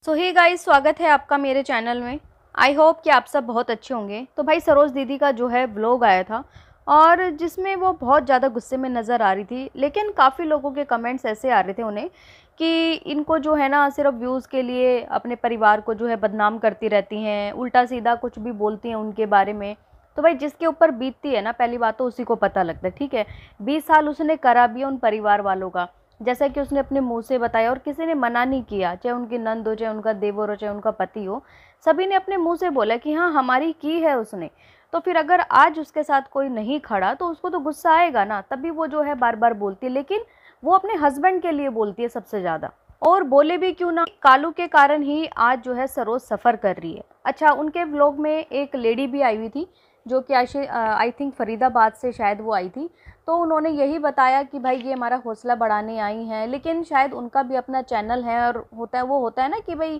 सो hey guys, स्वागत है आपका मेरे चैनल में। आई होप कि आप सब बहुत अच्छे होंगे। तो भाई सरोज दीदी का जो है व्लॉग आया था और जिसमें वो बहुत ज़्यादा गुस्से में नज़र आ रही थी, लेकिन काफ़ी लोगों के कमेंट्स ऐसे आ रहे थे उन्हें कि इनको जो है ना सिर्फ व्यूज़ के लिए अपने परिवार को जो है बदनाम करती रहती हैं, उल्टा सीधा कुछ भी बोलती हैं उनके बारे में। तो भाई जिसके ऊपर बीतती है ना, पहली बात तो उसी को पता लगता है। ठीक है, 20 साल उसने करा भी है उन परिवार वालों का, जैसा कि उसने अपने मुंह से बताया और किसी ने मना नहीं किया, चाहे उनकी नंद हो, चाहे उनका देवर हो, चाहे उनका पति हो। सभी ने अपने मुंह से बोला कि हाँ हमारी की है उसने। तो फिर अगर आज उसके साथ कोई नहीं खड़ा तो उसको तो गुस्सा आएगा ना, तभी वो जो है बार बार बोलती है। लेकिन वो अपने हस्बैंड के लिए बोलती है सबसे ज़्यादा। और बोले भी क्यों ना, कालू के कारण ही आज जो है सरोज सफ़र कर रही है। अच्छा, उनके व्लॉग में एक लेडी भी आई हुई थी जो कि आई थिंक फरीदाबाद से शायद वो आई थी। तो उन्होंने यही बताया कि भाई ये हमारा हौसला बढ़ाने आई हैं, लेकिन शायद उनका भी अपना चैनल है और होता है ना कि भाई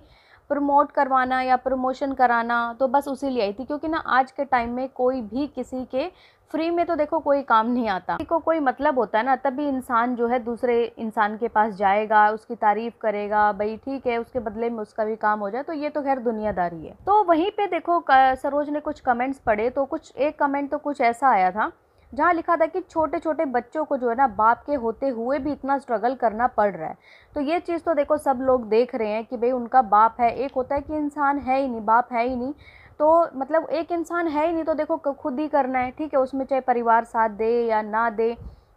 प्रमोट करवाना या प्रमोशन कराना, तो बस उसी लिए आई थी। क्योंकि ना आज के टाइम में कोई भी किसी के फ्री में तो देखो कोई काम नहीं आता। किसी को कोई मतलब होता है ना, तभी इंसान जो है दूसरे इंसान के पास जाएगा, उसकी तारीफ करेगा, भाई ठीक है उसके बदले में उसका भी काम हो जाए। तो ये तो खैर दुनियादारी है। तो वहीं पे देखो सरोज ने कुछ कमेंट्स पढ़े, तो एक कमेंट तो कुछ ऐसा आया था जहाँ लिखा था कि छोटे छोटे बच्चों को जो है ना बाप के होते हुए भी इतना स्ट्रगल करना पड़ रहा है। तो ये चीज़ तो देखो सब लोग देख रहे हैं कि भाई उनका बाप है। एक होता है कि इंसान है ही नहीं, बाप है ही नहीं, तो मतलब एक इंसान है ही नहीं, तो देखो खुद ही करना है। ठीक है, उसमें चाहे परिवार साथ दे या ना दे,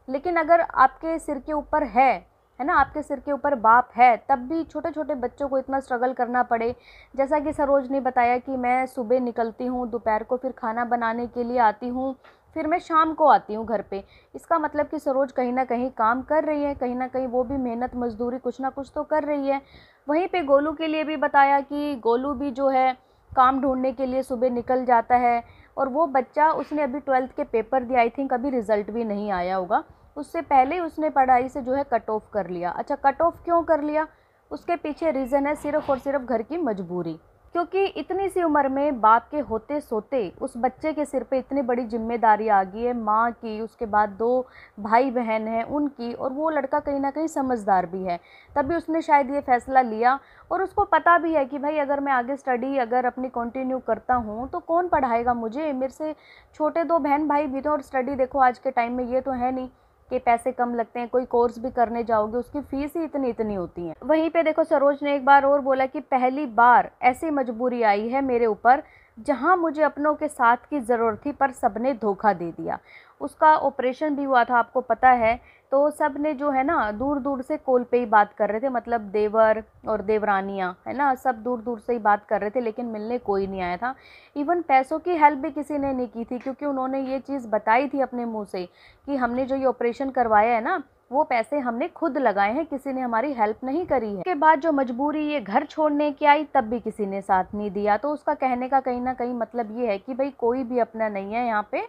लेकिन अगर आपके सिर के ऊपर है ना, आपके सिर के ऊपर बाप है, तब भी छोटे छोटे बच्चों को इतना स्ट्रगल करना पड़े। जैसा कि सरोज ने बताया कि मैं सुबह निकलती हूँ, दोपहर को फिर खाना बनाने के लिए आती हूँ, फिर मैं शाम को आती हूँ घर पे। इसका मतलब कि सरोज कहीं ना कहीं काम कर रही है, कहीं ना कहीं वो भी मेहनत मजदूरी कुछ ना कुछ तो कर रही है। वहीं पे गोलू के लिए भी बताया कि गोलू भी जो है काम ढूंढने के लिए सुबह निकल जाता है। और वो बच्चा, उसने अभी 12th के पेपर दिए, आई थिंक अभी रिजल्ट भी नहीं आया होगा, उससे पहले ही उसने पढ़ाई से जो है कट ऑफ कर लिया। अच्छा, कट ऑफ क्यों कर लिया? उसके पीछे रीज़न है सिर्फ और सिर्फ घर की मजबूरी। क्योंकि इतनी सी उम्र में बाप के होते सोते उस बच्चे के सिर पे इतनी बड़ी जिम्मेदारी आ गई है, माँ की, उसके बाद 2 भाई बहन हैं उनकी, और वो लड़का कहीं ना कहीं समझदार भी है, तभी उसने शायद ये फैसला लिया। और उसको पता भी है कि भाई अगर मैं आगे स्टडी अगर अपनी कंटिन्यू करता हूँ तो कौन पढ़ाएगा मुझे, मेरे से छोटे 2 बहन भाई भी तो। और स्टडी देखो आज के टाइम में ये तो है नहीं कि पैसे कम लगते हैं, कोई कोर्स भी करने जाओगे उसकी फीस ही इतनी इतनी होती है। वहीं पे देखो सरोज ने एक बार और बोला कि पहली बार ऐसी मजबूरी आई है मेरे ऊपर जहां मुझे अपनों के साथ की ज़रूरत थी पर सबने धोखा दे दिया। उसका ऑपरेशन भी हुआ था, आपको पता है। तो सब ने जो है ना दूर दूर से कॉल पे ही बात कर रहे थे, मतलब देवर और देवरानियाँ है ना, सब दूर दूर से ही बात कर रहे थे, लेकिन मिलने कोई नहीं आया था। इवन पैसों की हेल्प भी किसी ने नहीं की थी, क्योंकि उन्होंने ये चीज़ बताई थी अपने मुंह से कि हमने जो ये ऑपरेशन करवाया है ना, वो पैसे हमने खुद लगाए हैं, किसी ने हमारी हेल्प नहीं करी है। उसके बाद जो मजबूरी ये घर छोड़ने की आई, तब भी किसी ने साथ नहीं दिया। तो उसका कहने का कहीं ना कहीं मतलब ये है कि भाई कोई भी अपना नहीं है यहाँ पे।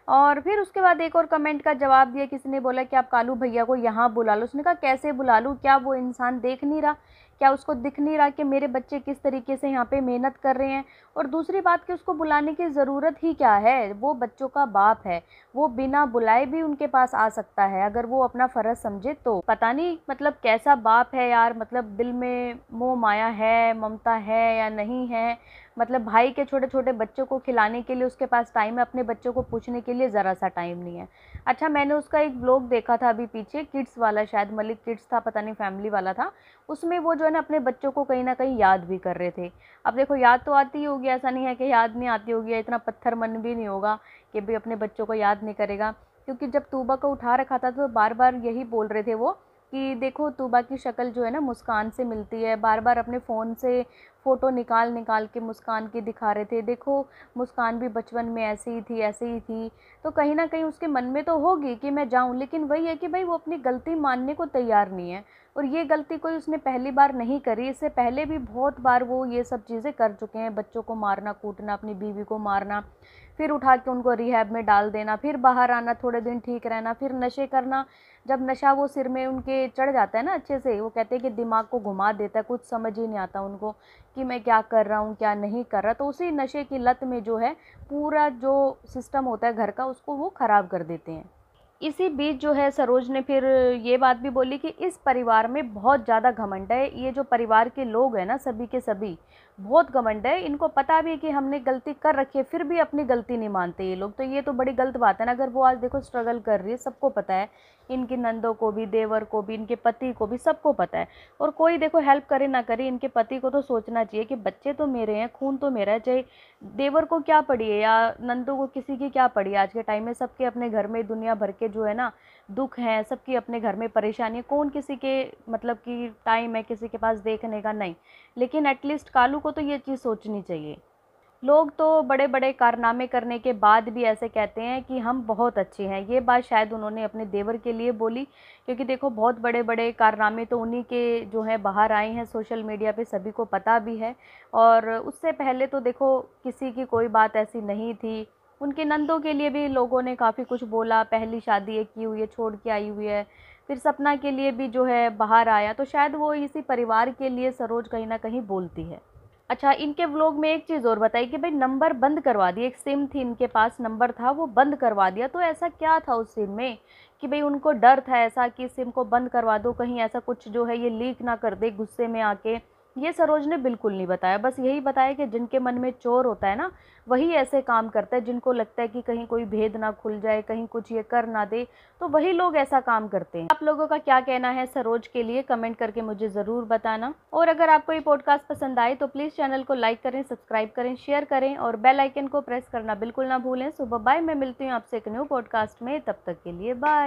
और फिर उसके बाद एक और कमेंट का जवाब दिया, किसी ने बोला कि आप कालू भैया को यहाँ बुला लो। उसने कहा कैसे बुला लूँ, क्या वो इंसान देख नहीं रहा, क्या उसको दिख नहीं रहा कि मेरे बच्चे किस तरीके से यहाँ पे मेहनत कर रहे हैं। और दूसरी बात कि उसको बुलाने की ज़रूरत ही क्या है, वो बच्चों का बाप है, वो बिना बुलाए भी उनके पास आ सकता है अगर वो अपना फ़र्ज़ समझे। तो पता नहीं मतलब कैसा बाप है यार, मतलब दिल में मोह माया है, ममता है या नहीं है। मतलब भाई के छोटे छोटे बच्चों को खिलाने के लिए उसके पास टाइम है, अपने बच्चों को पूछने के लिए ज़रा सा टाइम नहीं है। अच्छा, मैंने उसका एक व्लॉग देखा था अभी पीछे, किड्स वाला, शायद मलिक किड्स था, पता नहीं फैमिली वाला था। उसमें वो जो है ना अपने बच्चों को कहीं ना कहीं याद भी कर रहे थे। अब देखो याद तो आती ही होगी, ऐसा नहीं है कि याद नहीं आती होगी, इतना पत्थर मन भी नहीं होगा कि भाई अपने बच्चों को याद नहीं करेगा। क्योंकि जब तूबा को उठा रखा था तो बार बार यही बोल रहे थे वो कि देखो तूबा की शक्ल जो है ना मुस्कान से मिलती है। बार बार अपने फ़ोन से फ़ोटो निकाल निकाल के मुस्कान की दिखा रहे थे, देखो मुस्कान भी बचपन में ऐसी ही थी, ऐसे ही थी। तो कहीं ना कहीं उसके मन में तो होगी कि मैं जाऊं, लेकिन वही है कि भाई वो अपनी गलती मानने को तैयार नहीं है। और ये गलती कोई उसने पहली बार नहीं करी, इससे पहले भी बहुत बार वो ये सब चीज़ें कर चुके हैं, बच्चों को मारना कूटना, अपनी बीवी को मारना, फिर उठा के उनको रिहैब में डाल देना, फिर बाहर आना, थोड़े दिन ठीक रहना, फिर नशे करना। जब नशा वो सिर में उनके चढ़ जाता है ना अच्छे से, वो कहते हैं कि दिमाग को घुमा देता है, कुछ समझ ही नहीं आता उनको कि मैं क्या कर रहा हूँ क्या नहीं कर रहा। तो उसी नशे की लत में जो है पूरा जो सिस्टम होता है घर का, उसको वो ख़राब कर देते हैं। इसी बीच जो है सरोज ने फिर ये बात भी बोली कि इस परिवार में बहुत ज़्यादा घमंड है। ये जो परिवार के लोग हैं ना, सभी के सभी बहुत घमंड है। इनको पता भी है कि हमने गलती कर रखी है, फिर भी अपनी गलती नहीं मानते ये लोग। तो ये तो बड़ी गलत बात है ना। अगर वो आज देखो स्ट्रगल कर रही है, सबको पता है, इनकी नंदों को भी, देवर को भी, इनके पति को भी, सबको पता है। और कोई देखो हेल्प करे ना करे, इनके पति को तो सोचना चाहिए कि बच्चे तो मेरे हैं, खून तो मेरा है। चाहे देवर को क्या पड़ी है या नंदों को, किसी की क्या पड़ी है। आज के टाइम में सबके अपने घर में दुनिया भर के जो है ना दुख हैं, सबकी अपने घर में परेशानी है। कौन किसी के मतलब कि टाइम है किसी के पास देखने का, नहीं। लेकिन एटलीस्ट कालू को तो ये चीज़ सोचनी चाहिए। लोग तो बड़े बड़े कारनामे करने के बाद भी ऐसे कहते हैं कि हम बहुत अच्छे हैं। ये बात शायद उन्होंने अपने देवर के लिए बोली, क्योंकि देखो बहुत बड़े बड़े कारनामे तो उन्हीं के जो है बाहर आए हैं सोशल मीडिया पे, सभी को पता भी है। और उससे पहले तो देखो किसी की कोई बात ऐसी नहीं थी। उनके नंदों के लिए भी लोगों ने काफ़ी कुछ बोला। पहली शादी एक की हुई है, छोड़ के आई हुई है। फिर सपना के लिए भी जो है बाहर आया, तो शायद वो इसी परिवार के लिए सरोज कहीं ना कहीं बोलती है। अच्छा, इनके व्लॉग में एक चीज़ और बताई कि भाई नंबर बंद करवा दिए। एक सिम थी इनके पास, नंबर था, वो बंद करवा दिया। तो ऐसा क्या था उस सिम में कि भाई उनको डर था ऐसा कि सिम को बंद करवा दो, कहीं ऐसा कुछ जो है ये लीक ना कर दे गुस्से में आके। ये सरोज ने बिल्कुल नहीं बताया। बस यही बताया कि जिनके मन में चोर होता है ना, वही ऐसे काम करता है। जिनको लगता है कि कहीं कोई भेद ना खुल जाए, कहीं कुछ ये कर ना दे, तो वही लोग ऐसा काम करते हैं। आप लोगों का क्या कहना है सरोज के लिए, कमेंट करके मुझे ज़रूर बताना। और अगर आपको ये पॉडकास्ट पसंद आए तो प्लीज़ चैनल को लाइक करें, सब्सक्राइब करें, शेयर करें और बेल आइकन को प्रेस करना बिल्कुल ना भूलें। सुबह बाय, मैं मिलती हूँ आपसे एक न्यू पॉडकास्ट में। तब तक के लिए बाय।